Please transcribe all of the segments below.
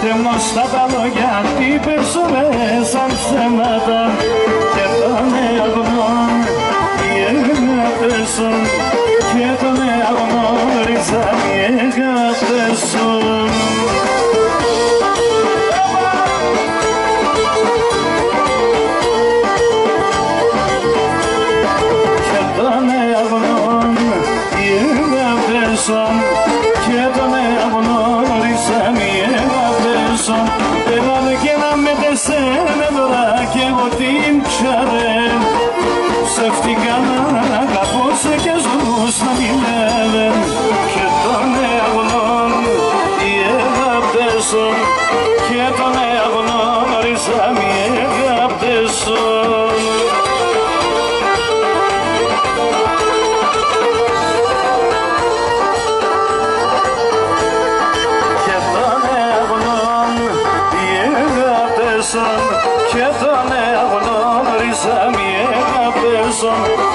Τρεμνωστά τα λόγια τι πέσουνε σαν ψέματα και τον αγνών οι αγάπες σου και τον αγνώρισαν οι αγάπες σου. Και τον αγνών οι αγάπες σου και τον αγνώρισαν οι αγάπες σου. Έλανε και να με τεσένε τώρα κι εγώ την ξαρέ ψεύτικα να αγαπούσε και ζούς να μιλάνε και τον αγνών οι αγάπες σου και τον αγνώρισαν οι αγάπες σου. Και τον αγνώρισαν οι αγάπες σου.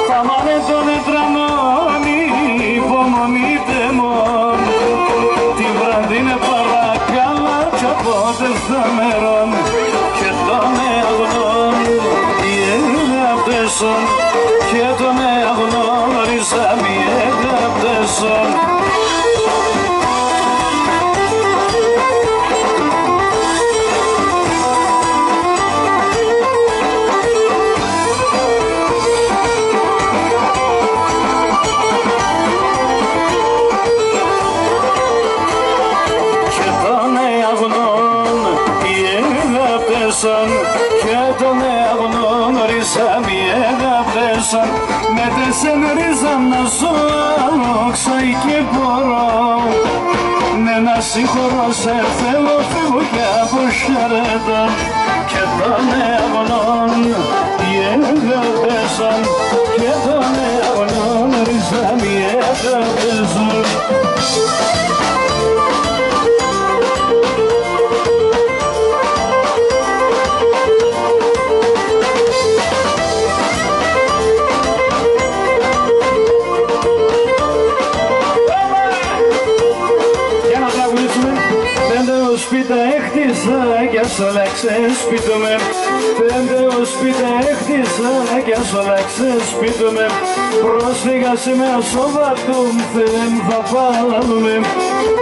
Θα μάνε τον τρανώνει υπομονείτε μόν. Τη βράδυ είναι παρακάλα κι από τεθαμερών. Και τον αγνών οι αγάπες σου και τον αγνώρισαν οι αγάπες σου. Και τον αγνώρισαν οι αγάπες σου. Με τεσσενρίζαν να ζω ξαί και μπορώ. Ναι να συγχωρώ σε θέλω φεύγω και από σαρέτα. Και τον αγνών οι αγάπες σου και τον αγνώρισαν οι αγάπες σου. Σπίτα έχτισα κι ας όλα ξεσπίτουμε. Πέντε σπίτα έχτισα κι ας όλα ξεσπίτουμε. Πρόσφυγα σήμερα σοβατούμ θέμ θα πάλουμε.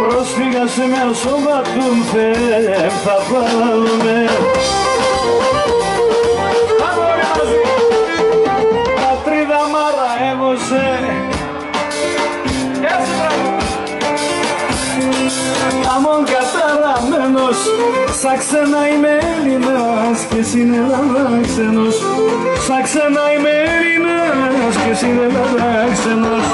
Πρόσφυγα σήμερα σοβατούμ θέμ θα πάλουμε. Πατρίδα μάρα έμωσε. Αμόν καταραμένος, σαν ξένα είμαι Έλληνας και στην Ελλάδα ξένος. Σαν ξένα είμαι Έλληνας και στην Ελλάδα ξένος.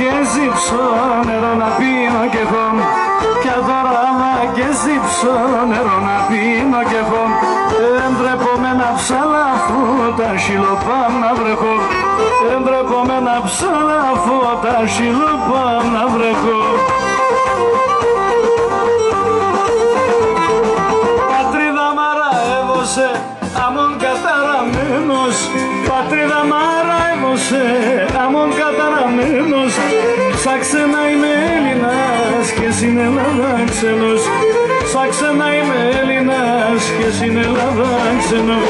Και ζύψω νερό να πίνω κι εγώ. Κι αδωράδα και ζύψω νερό να πίνω κι εγώ. Εντρεπομένα ψαλαφούτα σιλοπάμ να βρεχώ. Εντρεπομένα ψαλαφούτα σιλοπάμ να βρεχώ. Πατρίδα μάρα έβωσε αμόν καταραμένος. Πατρίδα μάρα έβωσε αμόν καταραμένος. Σαν ξένα είμαι Έλληνας και στην Ελλάδα ξένος. Σαν ξένα είμαι Έλληνας και στην Ελλάδα ξένος.